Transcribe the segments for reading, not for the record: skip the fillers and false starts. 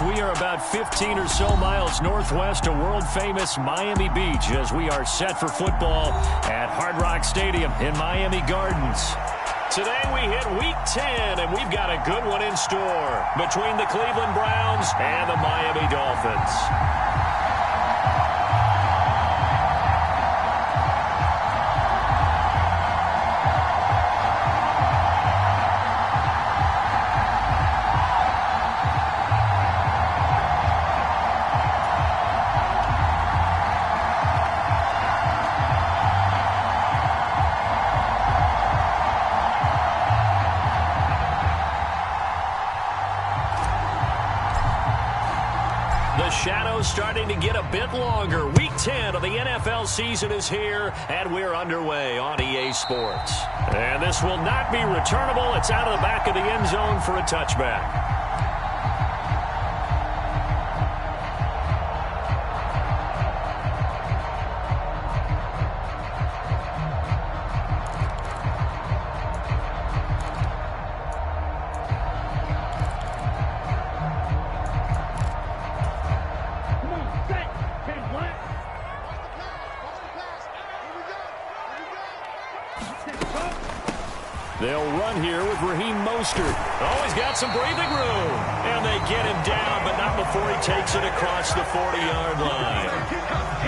We are about 15 or so miles northwest of world-famous Miami Beach as we are set for football at Hard Rock Stadium in Miami Gardens. Today we hit Week 10, and we've got a good one in store between the Cleveland Browns and the Miami Dolphins. Shadows starting to get a bit longer. Week 10 of the NFL season is here, and we're underway on EA Sports. And this will not be returnable. It's out of the back of the end zone for a touchback. They'll run here with Raheem Mostert. Oh, he's got some breathing room. And they get him down, but not before he takes it across the 40-yard line.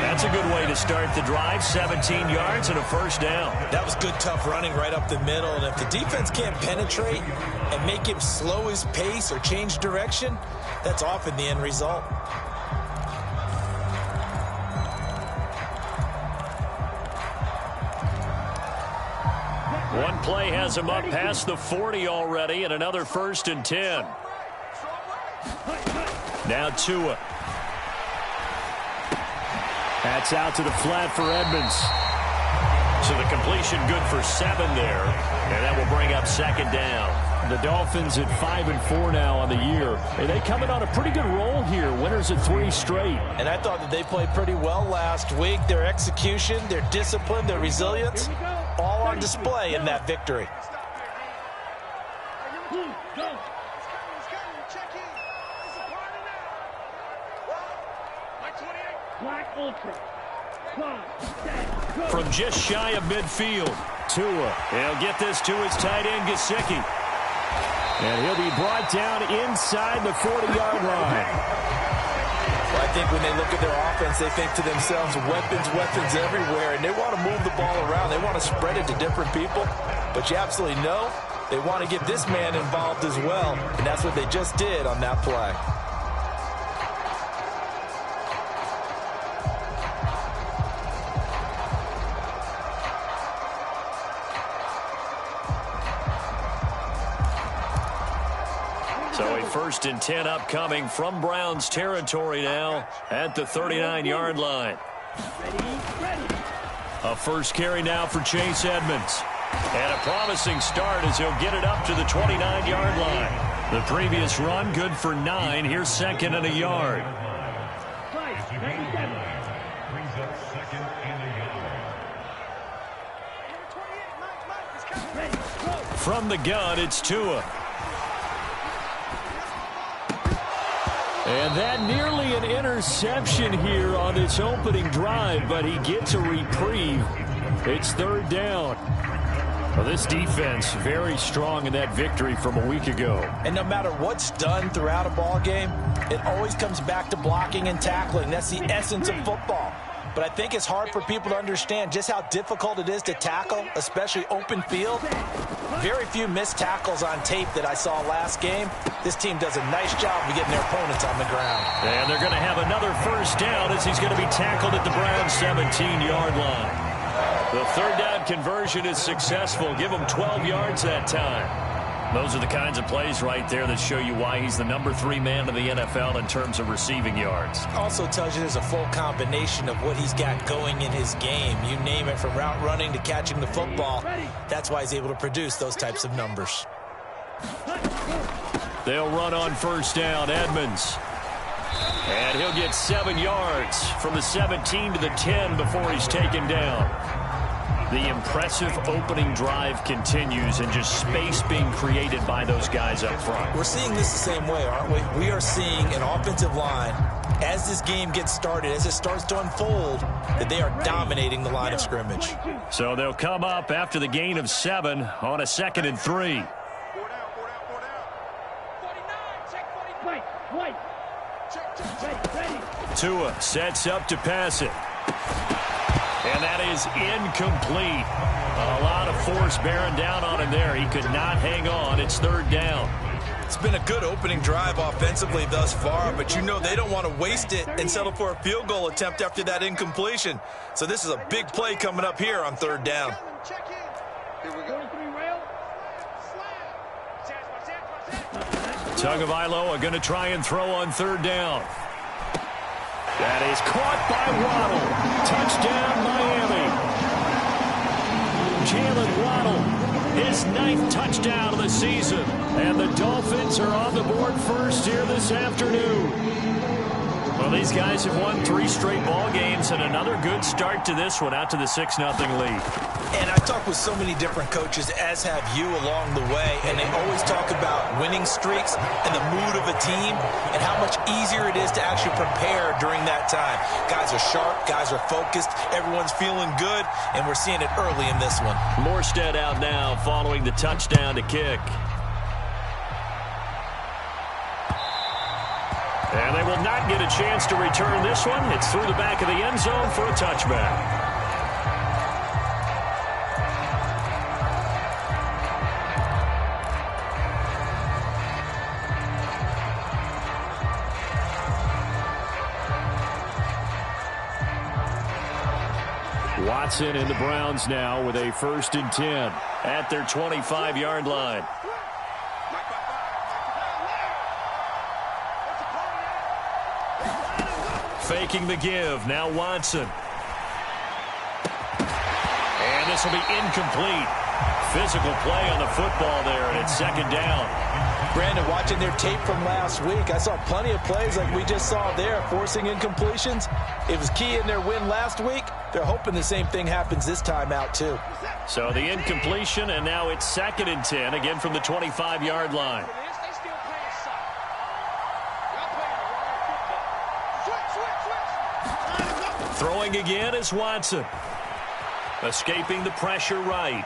That's a good way to start the drive. 17 yards and a first down. That was good, tough running right up the middle. And if the defense can't penetrate and make him slow his pace or change direction, that's often the end result. One play has him up past the 40 already, and another 1st and 10. Now Tua. That's out to the flat for Edmonds. So the completion good for 7 there, and that will bring up 2nd down. The Dolphins at 5-4 now on the year. And they come in on a pretty good roll here. Winners at 3 straight. And I thought that they played pretty well last week. Their execution, their discipline, their resilience, all on display in that victory. From just shy of midfield, Tua. He'll get this to his tight end, Gesicki. And he'll be brought down inside the 40-yard line. Well, I think when they look at their offense, they think to themselves, weapons everywhere, and they want to move the ball around. They want to spread it to different people. But you absolutely know they want to get this man involved as well, and that's what they just did on that play. So a 1st and 10 upcoming from Browns territory now at the 39-yard line. A first carry now for Chase Edmonds. And a promising start as he'll get it up to the 29-yard line. The previous run good for 9. Here's 2nd and a yard. From the gun, it's Tua. And that nearly an interception here on its opening drive, but he gets a reprieve. It's 3rd down. Well, this defense very strong in that victory from a week ago. And no matter what's done throughout a ball game, it always comes back to blocking and tackling. That's the essence of football. But I think it's hard for people to understand just how difficult it is to tackle, especially open field. Very few missed tackles on tape that I saw last game. This team does a nice job of getting their opponents on the ground. And they're going to have another first down as he's going to be tackled at the Browns' 17-yard line. The 3rd down conversion is successful. Give him 12 yards that time. Those are the kinds of plays right there that show you why he's the number 3 man in the NFL in terms of receiving yards. Also tells you there's a full combination of what he's got going in his game. You name it, from route running to catching the football. That's why he's able to produce those types of numbers. They'll run on 1st down, Edmonds. And he'll get 7 yards from the 17 to the 10 before he's taken down. The impressive opening drive continues and just space being created by those guys up front. We're seeing this the same way, aren't we? We are seeing an offensive line, as this game gets started, as it starts to unfold, that they are dominating the line of scrimmage. So they'll come up after the gain of 7 on a 2nd and 3. Tua sets up to pass it. And that is incomplete. A lot of force bearing down on him there. He could not hang on. It's 3rd down. It's been a good opening drive offensively thus far, but you know they don't want to waste it and settle for a field goal attempt after that incompletion. So this is a big play coming up here on 3rd down. Tagovailoa going to try and throw on 3rd down. That is caught by Waddle. Touchdown, Miami. Jalen Waddle, his 9th touchdown of the season. And the Dolphins are on the board first here this afternoon. Well, these guys have won 3 straight ball games and another good start to this one out to the 6-0 lead. And I've talked with so many different coaches, as have you along the way, and they always talk about winning streaks and the mood of a team and how much easier it is to actually prepare during that time. Guys are sharp, guys are focused, everyone's feeling good, and we're seeing it early in this one. Morstead out now following the touchdown to kick. And they will not get a chance to return this one. It's through the back of the end zone for a touchback. Watson and the Browns now with a 1st and 10 at their 25-yard line. Faking the give. Now Watson. And this will be incomplete. Physical play on the football there, and it's 2nd down. Brandon, watching their tape from last week, I saw plenty of plays like we just saw there, forcing incompletions. It was key in their win last week. They're hoping the same thing happens this time out, too. So the incompletion, and now it's 2nd and 10, again from the 25-yard line. Throwing again is Watson. Escaping the pressure right.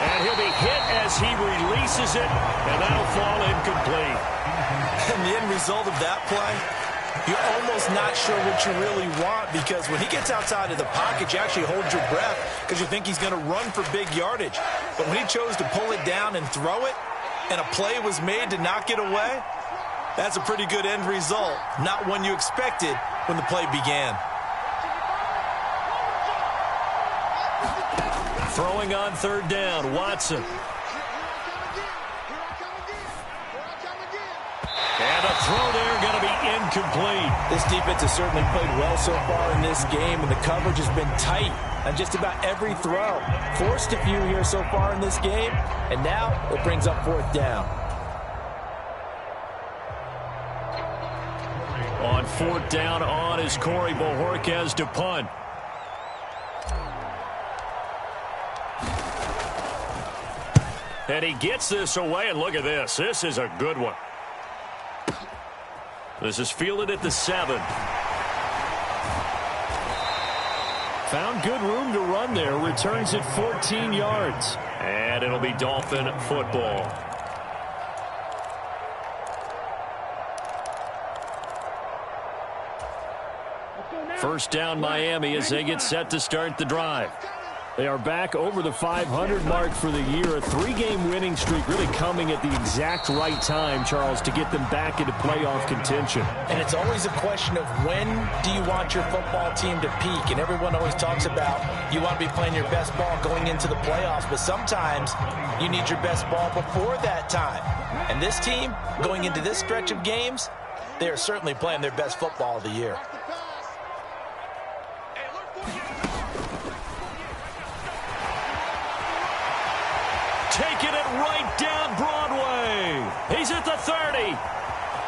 And he'll be hit as he releases it, and that'll fall incomplete. And the end result of that play, you're almost not sure what you really want, because when he gets outside of the pocket, you actually hold your breath because you think he's going to run for big yardage. But when he chose to pull it down and throw it, and a play was made to knock it away, that's a pretty good end result. Not one you expected when the play began. Throwing on 3rd down, Watson. And a throw there going to be incomplete. This defense has certainly played well so far in this game, and the coverage has been tight on just about every throw. Forced a few here so far in this game, and now it brings up 4th down. On 4th down on is Corey Bojorquez to punt. And he gets this away, and look at this. This is a good one. This is fielded at the 7. Found good room to run there. Returns it 14 yards. And it'll be Dolphin football. First down Miami as they get set to start the drive. They are back over the 500 mark for the year. A 3-game winning streak really coming at the exact right time, Charles, to get them back into playoff contention. And it's always a question of when do you want your football team to peak? And everyone always talks about you want to be playing your best ball going into the playoffs, but sometimes you need your best ball before that time. And this team, going into this stretch of games, they are certainly playing their best football of the year. Taking it right down Broadway. He's at the 30,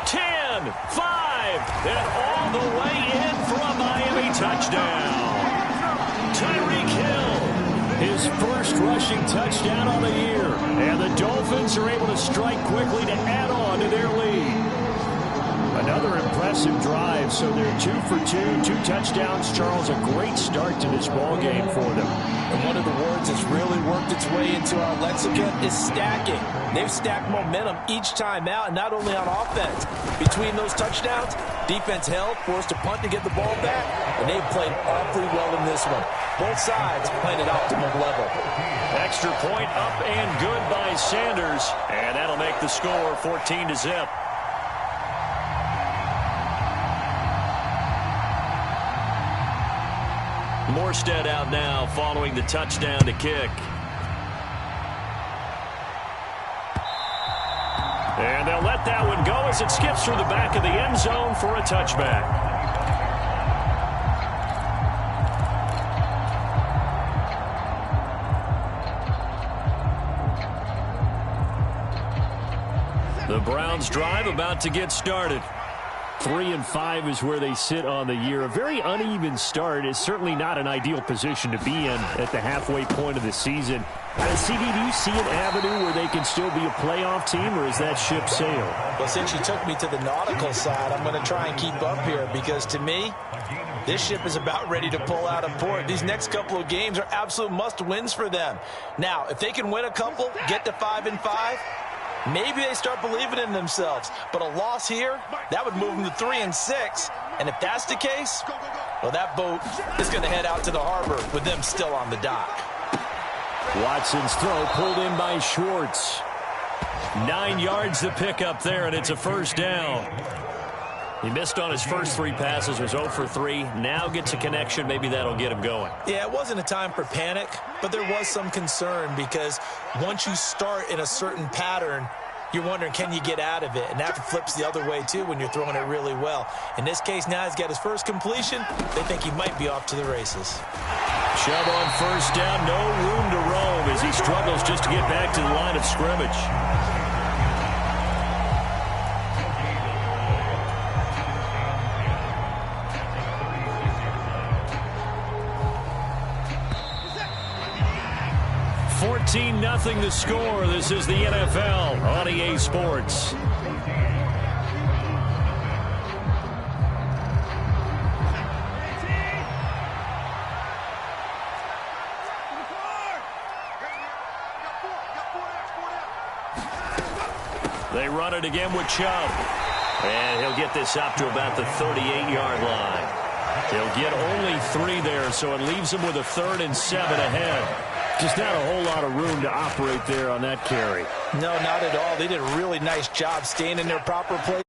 10, 5, and all the way in for a Miami touchdown. Tyreek Hill, his first rushing touchdown on the year. And the Dolphins are able to strike quickly to add on to their lead. Another impressive drive, so they're 2 for 2, 2 touchdowns. Charles, a great start to this ball game for them. And one of the words that's really worked its way into our lexicon is stacking. They've stacked momentum each time out, and not only on offense. Between those touchdowns, defense held, forced to punt to get the ball back, and they've played awfully well in this one. Both sides playing at optimum level. Extra point up and good by Sanders, and that'll make the score 14-0. Morstead out now following the touchdown to kick. And they'll let that one go as it skips through the back of the end zone for a touchback. The Browns drive about to get started. 3-5 is where they sit on the year. A very uneven start is certainly not an ideal position to be in at the halfway point of the season. CD, do you see an avenue where they can still be a playoff team, or is that ship sailed? Well, since you took me to the nautical side, I'm going to try and keep up here, because to me, this ship is about ready to pull out of port. These next couple of games are absolute must-wins for them. Now, if they can win a couple, get to 5-5, maybe they start believing in themselves. But a loss here, that would move them to 3-6. And if that's the case, well, that boat is going to head out to the harbor with them still on the dock. Watson's throw pulled in by Schwartz. 9 yards to pick up there, and it's a first down. He missed on his first 3 passes, was 0 for 3. Now gets a connection. Maybe that'll get him going. Yeah, it wasn't a time for panic, but there was some concern, because once you start in a certain pattern, you're wondering, can you get out of it? And that flips the other way, too, when you're throwing it really well. In this case, now he's got his first completion. They think he might be off to the races. Chubb on first down, no room to roam as he struggles just to get back to the line of scrimmage. Nothing the score. This is the NFL on EA Sports. They run it again with Chubb. And he'll get this up to about the 38-yard line. He'll get only 3 there, so it leaves him with a 3rd and 7 ahead. Just not a whole lot of room to operate there on that carry. No, not at all. They did a really nice job staying in their proper place.